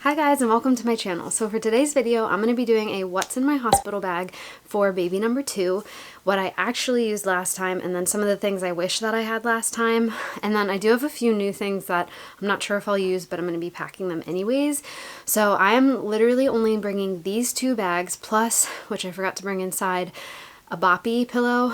Hi guys and welcome to my channel. So for today's video, I'm going to be doing a what's in my hospital bag for baby number 2, what I actually used last time, and then some of the things I wish that I had last time. And then I do have a few new things that I'm not sure if I'll use, but I'm going to be packing them anyways. So I am literally only bringing these 2 bags plus, which I forgot to bring inside, a boppy pillow.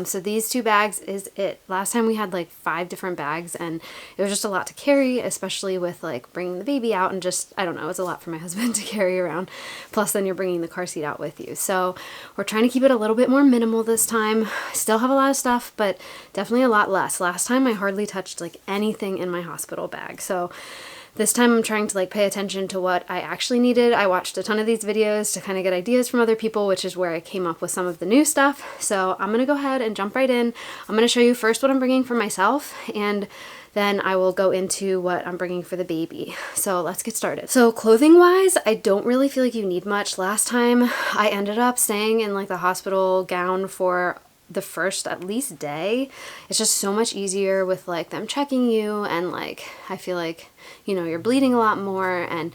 So these 2 bags is it. Last time we had like 5 different bags and it was just a lot to carry, especially with like bringing the baby out and just, I don't know, it's a lot for my husband to carry around. Plus then you're bringing the car seat out with you. So we're trying to keep it a little bit more minimal this time. Still have a lot of stuff, but definitely a lot less. Last time I hardly touched like anything in my hospital bag. So this time I'm trying to like pay attention to what I actually needed. I watched a ton of these videos to kind of get ideas from other people, which is where I came up with some of the new stuff. So I'm going to go ahead and jump right in. I'm going to show you first what I'm bringing for myself, and then I will go into what I'm bringing for the baby. So let's get started. So clothing wise, I don't really feel like you need much. Last time I ended up staying in like the hospital gown for the first at least day. It's just so much easier with like them checking you, and like I feel like, you know, you're bleeding a lot more and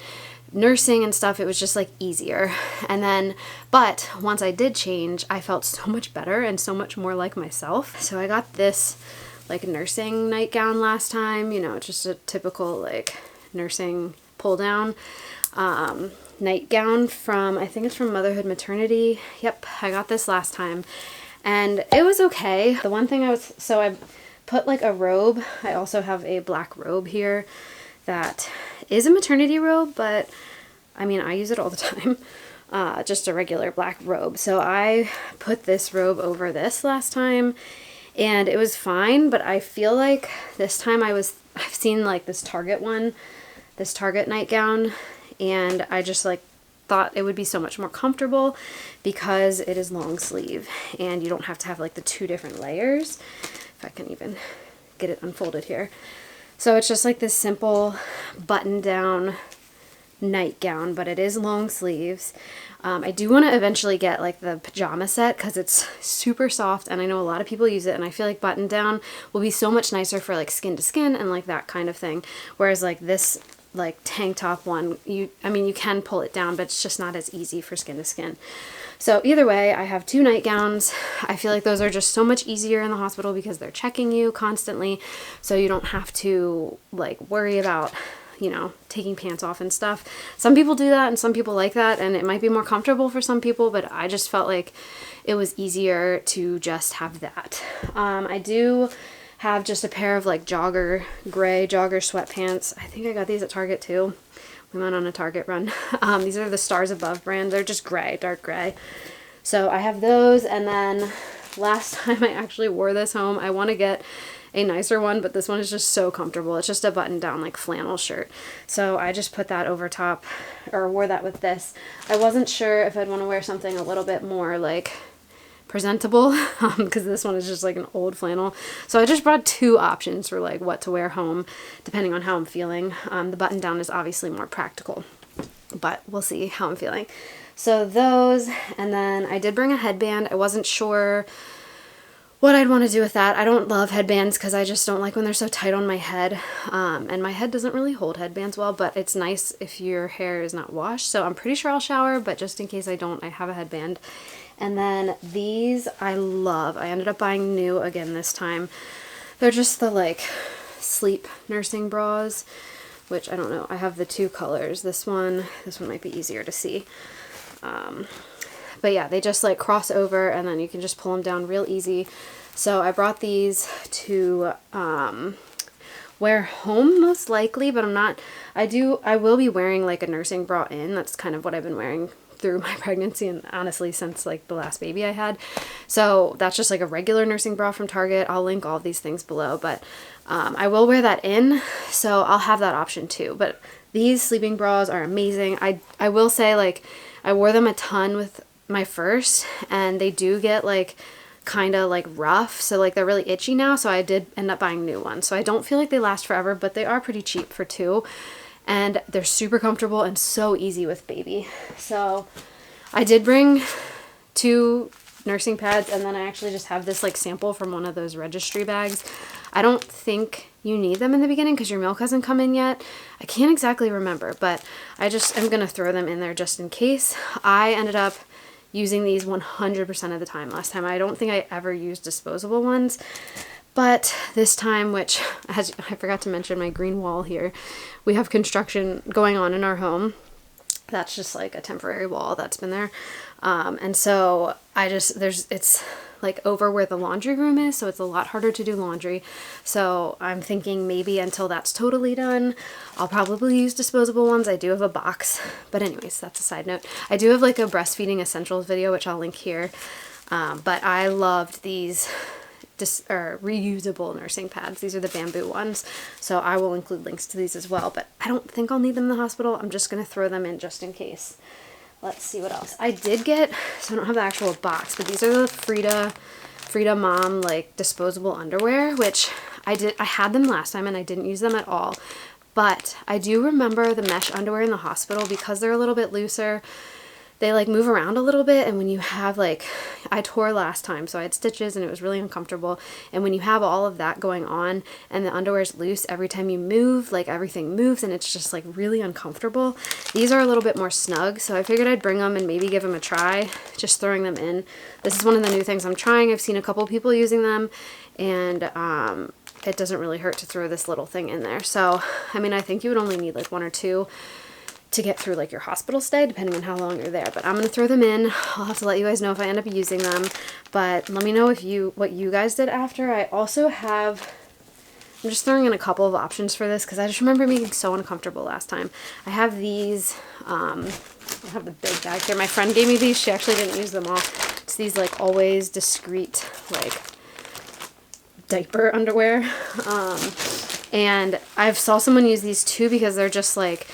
nursing and stuff. It was just like easier. And then, but once I did change, I felt so much better and so much more like myself. So I got this like nursing nightgown last time, you know, just a typical like nursing pull down nightgown from, I think it's from Motherhood Maternity. Yep, I got this last time. And it was okay. The one thing so I put like a robe. I also have a black robe here that is a maternity robe, but I mean, I use it all the time. Just a regular black robe. So I put this robe over this last time and it was fine, but I feel like this time I've seen like this Target nightgown, and I just like thought it would be so much more comfortable because it is long sleeve and you don't have to have like the 2 different layers. If I can even get it unfolded here. So it's just like this simple button down nightgown, but it is long sleeves. I do want to eventually get like the pajama set because it's super soft and I know a lot of people use it, and I feel like button down will be so much nicer for like skin to skin and like that kind of thing. Whereas like this like tank top one, I mean you can pull it down, but it's just not as easy for skin to skin. So either way, I have 2 nightgowns. I feel like those are just so much easier in the hospital because they're checking you constantly, so you don't have to like worry about, you know, taking pants off and stuff. Some people do that and some people like that, and it might be more comfortable for some people, but I just felt like it was easier to just have that. I do have just a pair of like gray jogger sweatpants. I think I got these at Target too. We went on a Target run. These are the Stars Above brand. They're just gray, dark gray. So I have those, and then last time I actually wore this home. I want to get a nicer one, but this one is just so comfortable. It's just a button down like flannel shirt. So I just put that over top, or wore that with this. I wasn't sure if I'd want to wear something a little bit more like presentable because this one is just like an old flannel. So I just brought 2 options for like what to wear home depending on how I'm feeling. The button down is obviously more practical, but we'll see how I'm feeling. So those, and then I did bring a headband. I wasn't sure what I'd want to do with that. I don't love headbands because I just don't like when they're so tight on my head, and my head doesn't really hold headbands well, but it's nice if your hair is not washed. So I'm pretty sure I'll shower, but just in case I don't, I have a headband. And then these I love. I ended up buying new again this time. They're just the like sleep nursing bras, which I don't know. I have the 2 colors. This one might be easier to see. But yeah, they just like cross over and then you can just pull them down real easy. So I brought these to wear home most likely, but I will be wearing like a nursing bra in. That's kind of what I've been wearing through my pregnancy and honestly since like the last baby I had. So that's just like a regular nursing bra from Target. I'll link all of these things below, but I will wear that in, so I'll have that option too. But these sleeping bras are amazing. I will say, like, I wore them a ton with my first, and they do get like kind of like rough, so like they're really itchy now, so I did end up buying new ones. So I don't feel like they last forever, but they are pretty cheap for 2, and they're super comfortable and so easy with baby. So I did bring 2 nursing pads, and then I actually just have this like sample from one of those registry bags. I don't think you need them in the beginning because your milk hasn't come in yet. I can't exactly remember, but I just am going to throw them in there just in case. I ended up using these 100% of the time last time. I don't think I ever used disposable ones, but this time, which as I forgot to mention my green wall here, we have construction going on in our home. That's just like a temporary wall that's been there. And so it's like over where the laundry room is, so it's a lot harder to do laundry. So I'm thinking maybe until that's totally done, I'll probably use disposable ones. I do have a box, but anyways, that's a side note. I do have like a breastfeeding essentials video, which I'll link here. But I loved these reusable nursing pads. These are the bamboo ones, so I will include links to these as well, but I don't think I'll need them in the hospital. I'm just going to throw them in just in case. Let's see what else. I did get, so I don't have the actual box, but these are the Frida Mom like disposable underwear, which I had them last time and I didn't use them at all. But I do remember the mesh underwear in the hospital, because they're a little bit looser. They like move around a little bit, and when you have like, I tore last time, so I had stitches and it was really uncomfortable. And when you have all of that going on and the underwear is loose, every time you move, like everything moves and it's just like really uncomfortable. These are a little bit more snug, so I figured I'd bring them and maybe give them a try, just throwing them in. This is one of the new things I'm trying. I've seen a couple people using them, and it doesn't really hurt to throw this little thing in there. So, I mean, I think you would only need like one or two to get through like your hospital stay, depending on how long you're there. But I'm going to throw them in. I'll have to let you guys know if I end up using them, but let me know what you guys did after. I also have, I'm just throwing in a couple of options for this because I just remember being so uncomfortable last time. I have these, I have the big bag here. My friend gave me these. She actually didn't use them all. It's these like Always Discreet like diaper underwear. And I saw someone use these too because they're just like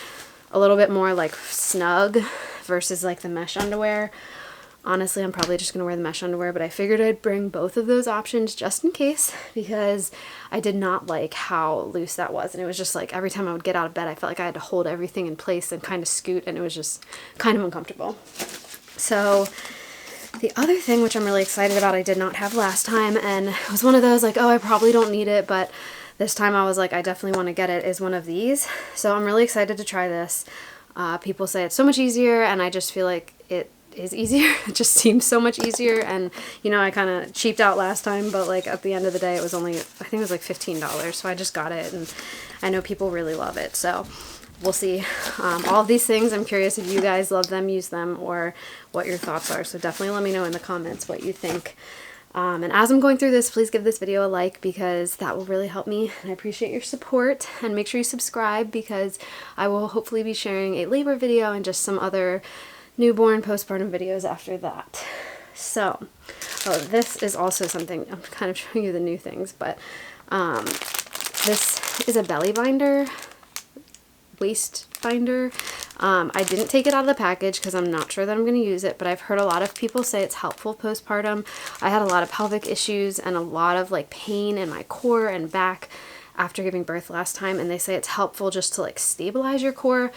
a little bit more like snug versus like the mesh underwear. Honestly, I'm probably just gonna wear the mesh underwear, but I figured I'd bring both of those options just in case, because I did not like how loose that was. And it was just like every time I would get out of bed, I felt like I had to hold everything in place and kind of scoot, and it was just kind of uncomfortable. So the other thing, which I'm really excited about, I did not have last time, and it was one of those like, oh, I probably don't need it, but this time I was like, I definitely want to get it, is one of these. So I'm really excited to try this. People say it's so much easier, and I just feel like it is easier. It just seems so much easier. And, you know, I kind of cheaped out last time, but like at the end of the day, it was only, I think it was like $15. So I just got it, and I know people really love it. So we'll see. All of these things, I'm curious if you guys love them, use them, or what your thoughts are. So definitely let me know in the comments what you think. And as I'm going through this, please give this video a like, because that will really help me, and I appreciate your support. And make sure you subscribe, because I will hopefully be sharing a labor video and just some other newborn postpartum videos after that. So, oh, this is also something, I'm kind of showing you the new things, but this is a belly binder, waist binder. I didn't take it out of the package because I'm not sure that I'm going to use it, but I've heard a lot of people say it's helpful postpartum. I had a lot of pelvic issues and a lot of like pain in my core and back after giving birth last time, and they say it's helpful just to like stabilize your core.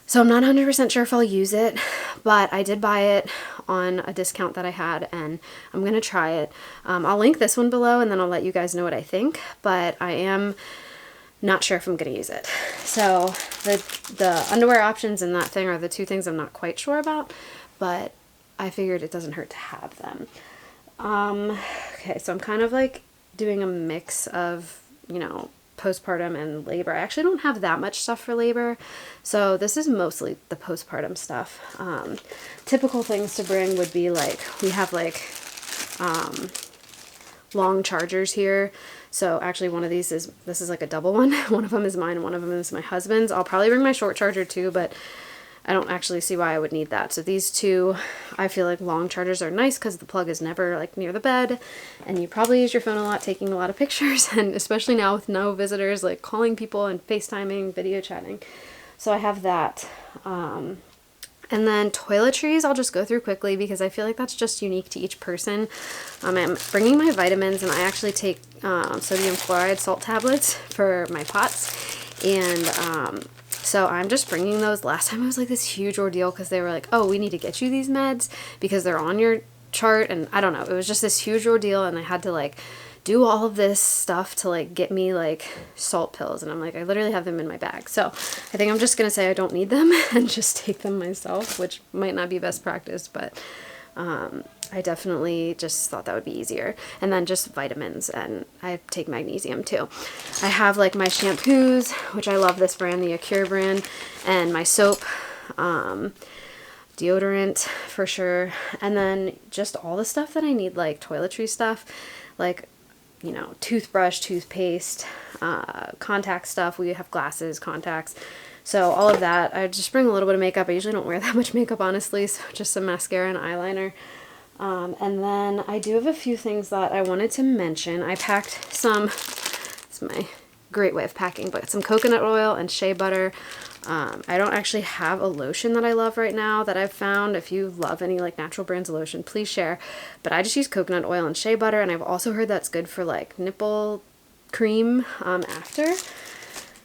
So I'm not 100% sure if I'll use it, but I did buy it on a discount that I had, and I'm going to try it. I'll link this one below, and then I'll let you guys know what I think, but I am not sure if I'm going to use it. So the underwear options and that thing are the two things I'm not quite sure about, but I figured it doesn't hurt to have them. Okay, so I'm kind of like doing a mix of, you know, postpartum and labor. I actually don't have that much stuff for labor, so this is mostly the postpartum stuff. Typical things to bring would be like, we have like long chargers here. So actually one of these is, this is like a double one. One of them is mine and one of them is my husband's. I'll probably bring my short charger too, but I don't actually see why I would need that. So these two, I feel like long chargers are nice because the plug is never like near the bed, and you probably use your phone a lot, taking a lot of pictures, and especially now with no visitors, like calling people and FaceTiming, video chatting. So I have that. And then toiletries, I'll just go through quickly because I feel like that's just unique to each person. I'm bringing my vitamins, and I actually take sodium chloride salt tablets for my POTS. And so I'm just bringing those. Last time it was like this huge ordeal because they were like, oh, we need to get you these meds because they're on your chart. And I don't know, it was just this huge ordeal, and I had to like do all of this stuff to like get me like salt pills, and I'm like, I literally have them in my bag. So I think I'm just gonna say I don't need them and just take them myself, which might not be best practice, but I definitely just thought that would be easier. And then just vitamins, and I take magnesium too. I have like my shampoos, which I love this brand, the Acure brand, and my soap, deodorant for sure, and then just all the stuff that I need, like toiletry stuff, like, you know, toothbrush, toothpaste, contact stuff. We have glasses, contacts, so all of that. I just bring a little bit of makeup. I usually don't wear that much makeup, honestly, so just some mascara and eyeliner. And then I do have a few things that I wanted to mention. I packed some, it's my great way of packing, but some coconut oil and shea butter. I don't actually have a lotion that I love right now that I've found. If you love any like natural brands of lotion, please share. But I just use coconut oil and shea butter, and I've also heard that's good for like nipple cream after.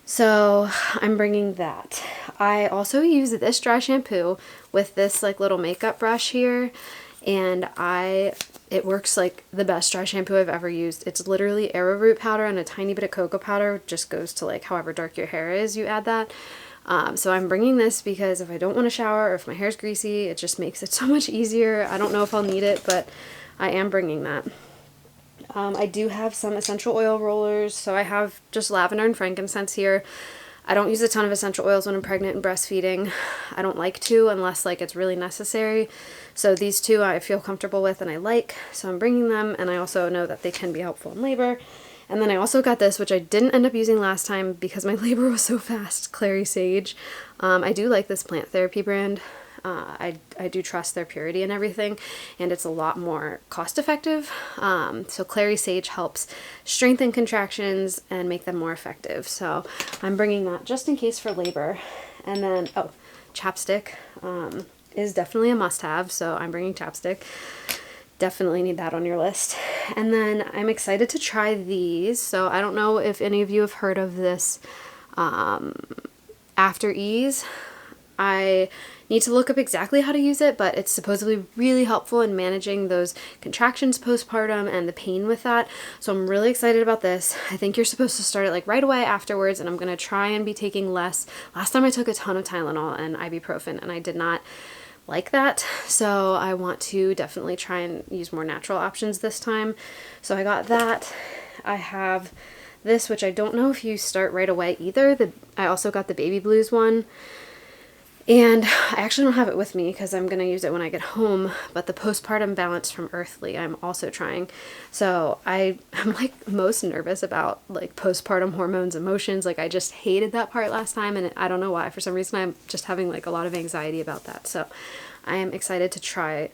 So I'm bringing that. I also use this dry shampoo with this like little makeup brush here, and it works like the best dry shampoo I've ever used. It's literally arrowroot powder and a tiny bit of cocoa powder. Just goes to like however dark your hair is, you add that. So I'm bringing this because if I don't want to shower or if my hair's greasy, it just makes it so much easier. I don't know if I'll need it, but I am bringing that. I do have some essential oil rollers, so I have just lavender and frankincense here. I don't use a ton of essential oils when I'm pregnant and breastfeeding. I don't like to unless like it's really necessary. So these two I feel comfortable with and I like, so I'm bringing them, and I also know that they can be helpful in labor. And then I also got this, which I didn't end up using last time because my labor was so fast, Clary Sage. I do like this plant therapy brand. I do trust their purity and everything, and it's a lot more cost effective. So Clary Sage helps strengthen contractions and make them more effective. So I'm bringing that just in case for labor. And then, oh, chapstick is definitely a must-have, so I'm bringing chapstick. Definitely need that on your list. And then I'm excited to try these. So I don't know if any of you have heard of this After Ease. I need to look up exactly how to use it, but it's supposedly really helpful in managing those contractions postpartum and the pain with that. So I'm really excited about this. I think you're supposed to start it like right away afterwards, and I'm going to try and be taking less. Last time I took a ton of Tylenol and ibuprofen, and I did not like that. So I want to definitely try and use more natural options this time. So I got that. I have this, which I don't know if you start right away either. I also got the Baby Blues one. And I actually don't have it with me because I'm going to use it when I get home, but the Postpartum Balance from Earthly I'm also trying. So I'm like most nervous about like postpartum hormones, emotions. Like I just hated that part last time, and I don't know why. For some reason I'm just having like a lot of anxiety about that. So I am excited to try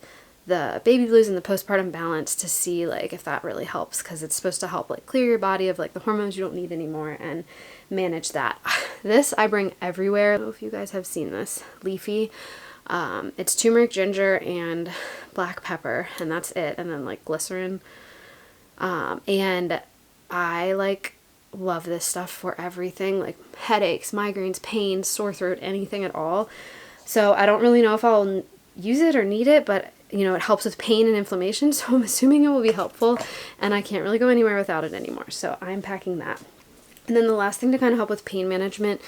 the Baby Blues and the Postpartum Balance to see like if that really helps, because it's supposed to help like clear your body of like the hormones you don't need anymore and manage that. This I bring everywhere. I don't know if you guys have seen this. Leafy. It's turmeric, ginger, and black pepper, and that's it. And then like glycerin. And I like love this stuff for everything, like headaches, migraines, pain, sore throat, anything at all. So I don't really know if I'll use it or need it, but you know, it helps with pain and inflammation, so I'm assuming it will be helpful, and I can't really go anywhere without it anymore. So I'm packing that. And then the last thing to kind of help with pain management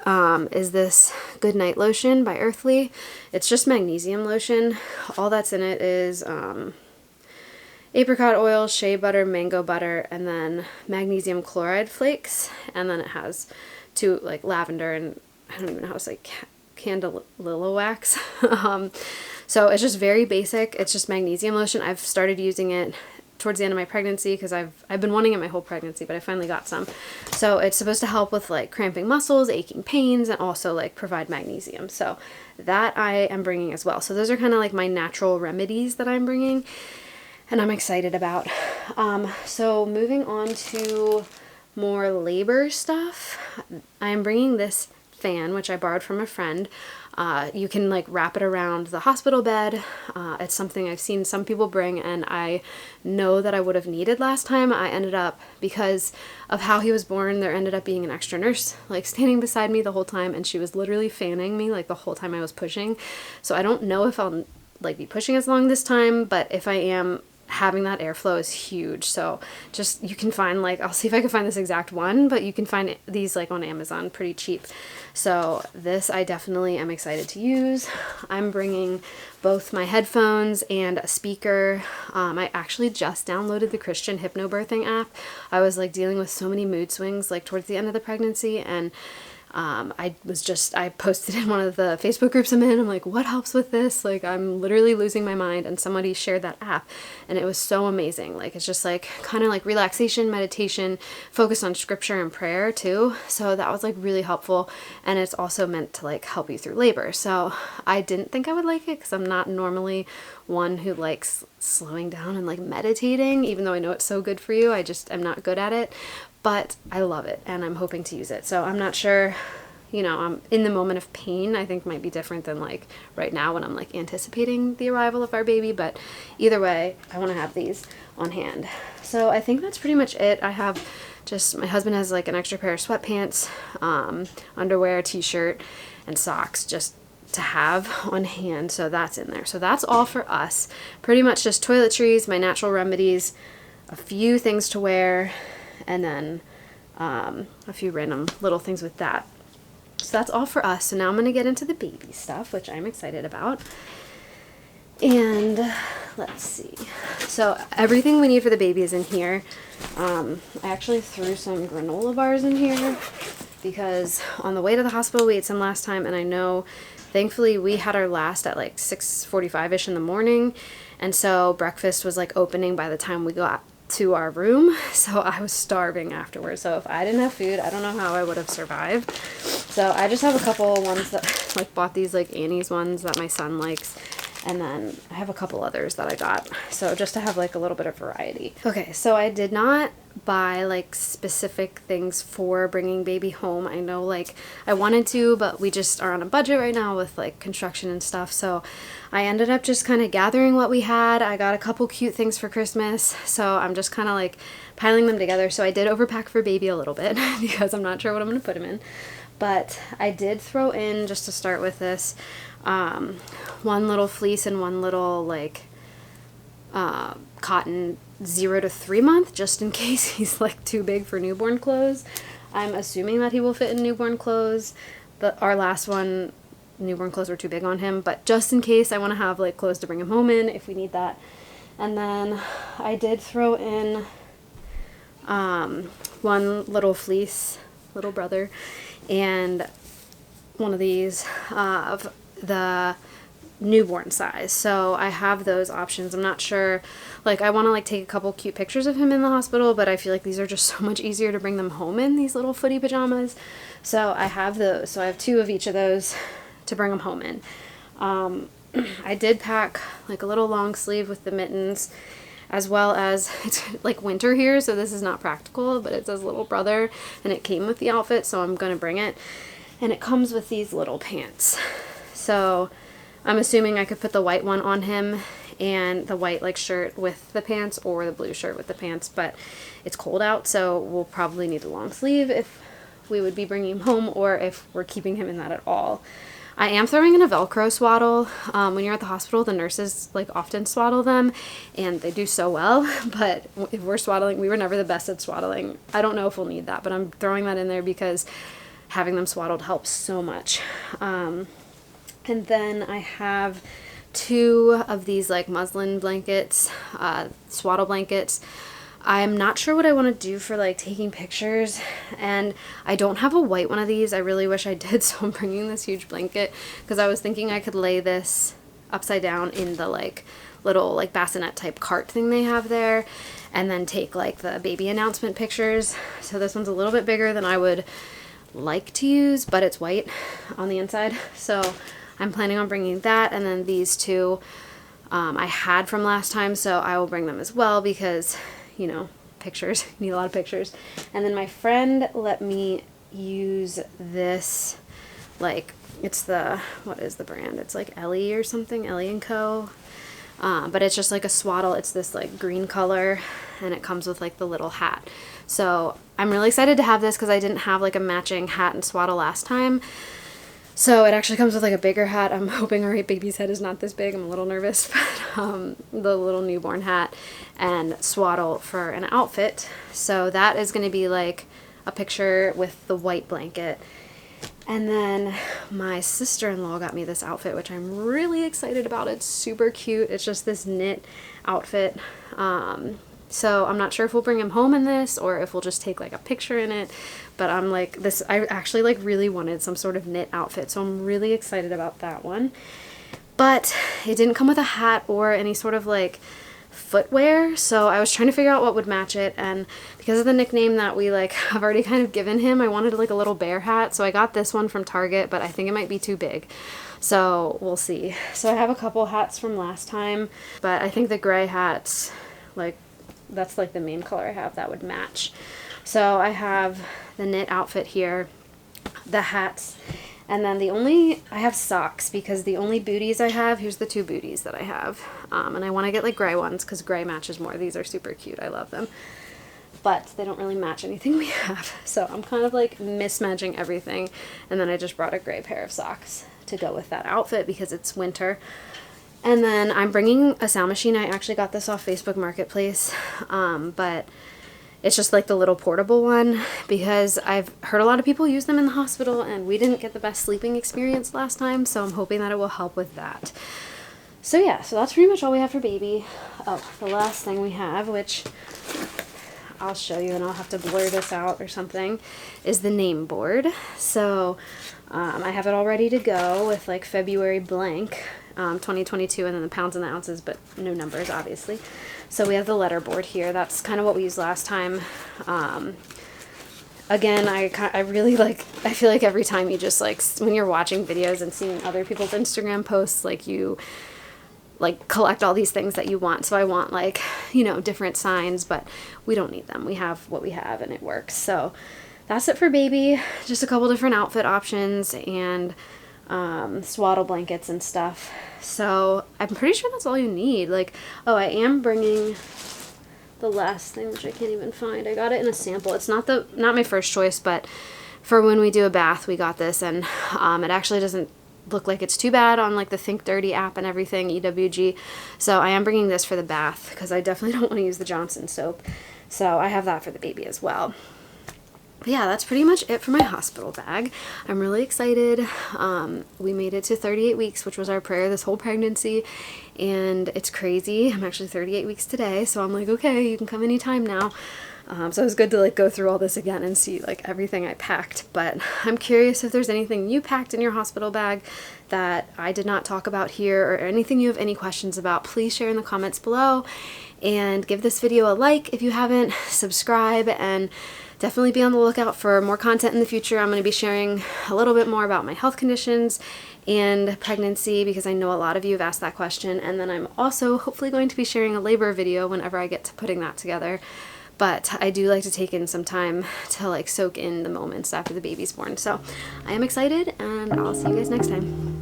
is this Good Night Lotion by Earthly. It's just magnesium lotion. All that's in it is apricot oil, shea butter, mango butter, and then magnesium chloride flakes. And then it has two like lavender and I don't even know how to say candelilla wax. So it's just very basic. It's just magnesium lotion. I've started using it towards the end of my pregnancy because I've been wanting it my whole pregnancy, but I finally got some. So it's supposed to help with like cramping muscles, aching pains, and also like provide magnesium. So that I am bringing as well. So those are kind of like my natural remedies that I'm bringing, and I'm excited about. So moving on to more labor stuff, I'm bringing this fan, which I borrowed from a friend. You can like wrap it around the hospital bed. It's something I've seen some people bring, and I know that I would have needed last time. I ended up, because of how he was born, there ended up being an extra nurse like standing beside me the whole time, and she was literally fanning me like the whole time I was pushing. So I don't know if I'll like be pushing as long this time, but if I am, having that airflow is huge. So just, you can find like, I'll see if I can find this exact one, but you can find these like on Amazon pretty cheap. So this I definitely am excited to use. I'm bringing both my headphones and a speaker. I actually just downloaded the Christian hypnobirthing app. I was like dealing with so many mood swings like towards the end of the pregnancy, and I posted in one of the Facebook groups I'm in. I'm like, what helps with this? Like, I'm literally losing my mind. And somebody shared that app, and it was so amazing. Like, it's just like kind of like relaxation, meditation, focused on scripture and prayer too. So that was like really helpful. And it's also meant to like help you through labor. So I didn't think I would like it because I'm not normally one who likes slowing down and like meditating, even though I know it's so good for you. I just am not good at it. But I love it, and I'm hoping to use it. So I'm not sure, you know, I'm in the moment of pain, I think might be different than like right now when I'm like anticipating the arrival of our baby. But either way, I want to have these on hand. So I think that's pretty much it. I have just, my husband has like an extra pair of sweatpants, underwear, t-shirt, and socks just to have on hand. So that's in there. So that's all for us. Pretty much just toiletries, my natural remedies, a few things to wear, and then a few random little things with that. So that's all for us. So now I'm going to get into the baby stuff, which I'm excited about. And let's see. So everything we need for the baby is in here. I actually threw some granola bars in here because on the way to the hospital we ate some last time, and I know thankfully we had our last at like 6:45ish in the morning, and so breakfast was like opening by the time we got to our room, so I was starving afterwards. So if I didn't have food, I don't know how I would have survived. So I just have a couple ones that like bought these like Annie's ones that my son likes, and then I have a couple others that I got, so just to have like a little bit of variety. Okay, so I did not buy like specific things for bringing baby home. I know like I wanted to, but we just are on a budget right now with like construction and stuff, so I ended up just kind of gathering what we had. I got a couple cute things for Christmas, so I'm just kind of like piling them together. So I did overpack for baby a little bit because I'm not sure what I'm going to put him in, but I did throw in, just to start with this, one little fleece and one little like cotton 0 to 3 month, just in case he's like too big for newborn clothes. I'm assuming that he will fit in newborn clothes. Our last one, newborn clothes were too big on him, but just in case, I want to have like clothes to bring him home in if we need that. And then I did throw in one little fleece, little brother, and one of these of the newborn size. So I have those options. I'm not sure, like I want to like take a couple cute pictures of him in the hospital, but I feel like these are just so much easier to bring them home in, these little footy pajamas. So I have those. So I have 2 of each of those to bring them home in. I did pack like a little long sleeve with the mittens, as well as, it's like winter here, so this is not practical, but it says little brother, and it came with the outfit, so I'm going to bring it. And it comes with these little pants. So I'm assuming I could put the white one on him and the white like shirt with the pants, or the blue shirt with the pants, but it's cold out, so we'll probably need a long sleeve if we would be bringing him home, or if we're keeping him in that at all. I am throwing in a Velcro swaddle. When you're at the hospital, the nurses like often swaddle them, and they do so well, but if we're swaddling, we were never the best at swaddling. I don't know if we'll need that, but I'm throwing that in there because having them swaddled helps so much. And then I have 2 of these like muslin blankets, swaddle blankets. I'm not sure what I want to do for like taking pictures, and I don't have a white one of these. I really wish I did, so I'm bringing this huge blanket because I was thinking I could lay this upside down in the like little like bassinet type cart thing they have there, and then take like the baby announcement pictures. So this one's a little bit bigger than I would like to use, but it's white on the inside, so I'm planning on bringing that. And then these 2 I had from last time, so I will bring them as well because, you know, pictures, need a lot of pictures. And then my friend let me use this, like, it's the, what is the brand? It's like Ellie or something, Ellie & Co. But it's just like a swaddle. It's this like green color, and it comes with like the little hat. So I'm really excited to have this because I didn't have like a matching hat and swaddle last time. So it actually comes with like a bigger hat. I'm hoping our baby's head is not this big. I'm a little nervous, but the little newborn hat and swaddle for an outfit. So that is going to be like a picture with the white blanket. And then my sister-in-law got me this outfit, which I'm really excited about. It's super cute. It's just this knit outfit. So I'm not sure if we'll bring him home in this or if we'll just take like a picture in it. But I'm like, I actually like really wanted some sort of knit outfit. So I'm really excited about that one. But it didn't come with a hat or any sort of like footwear, so I was trying to figure out what would match it, and because of the nickname that we like have already kind of given him, I wanted like a little bear hat, so I got this one from Target, but I think it might be too big, so we'll see. So I have a couple hats from last time, but I think the gray hats, like that's like the main color I have that would match. So I have the knit outfit here, the hats, and then I have socks, because the only booties I have, here's the 2 booties that I have. And I want to get like gray ones because gray matches more. These are super cute. I love them. But they don't really match anything we have. So I'm kind of like mismatching everything. And then I just brought a gray pair of socks to go with that outfit because it's winter. And then I'm bringing a sound machine. I actually got this off Facebook Marketplace. But it's just like the little portable one, because I've heard a lot of people use them in the hospital and we didn't get the best sleeping experience last time, so I'm hoping that it will help with that. So yeah, so that's pretty much all we have for baby. Oh, the last thing we have, which I'll show you and I'll have to blur this out or something, is the name board. So I have it all ready to go with like February blank, 2022, and then the pounds and the ounces, but no numbers obviously. So we have the letter board here. That's kind of what we used last time. Again, I really like, I feel like every time you just like, when you're watching videos and seeing other people's Instagram posts, like you like collect all these things that you want. So I want like, you know, different signs, but we don't need them. We have what we have and it works. So that's it for baby. Just a couple different outfit options and swaddle blankets and stuff. So I'm pretty sure that's all you need. Like, oh, I am bringing the last thing, which I can't even find. I got it in a sample. It's not my first choice, but for when we do a bath, we got this, and it actually doesn't look like it's too bad on like the Think Dirty app and everything, EWG. So I am bringing this for the bath because I definitely don't want to use the Johnson soap. So I have that for the baby as well. But yeah, that's pretty much it for my hospital bag. I'm really excited. We made it to 38 weeks, which was our prayer this whole pregnancy, and it's crazy. I'm actually 38 weeks today, so I'm like, okay, you can come anytime now. So it was good to like go through all this again and see like everything I packed. But I'm curious if there's anything you packed in your hospital bag that I did not talk about here, or anything you have any questions about. Please share in the comments below, and give this video a like if you haven't, subscribe, and definitely be on the lookout for more content in the future. I'm going to be sharing a little bit more about my health conditions and pregnancy, because I know a lot of you have asked that question. And then I'm also hopefully going to be sharing a labor video whenever I get to putting that together. But I do like to take in some time to like soak in the moments after the baby's born. So I am excited, and I'll see you guys next time.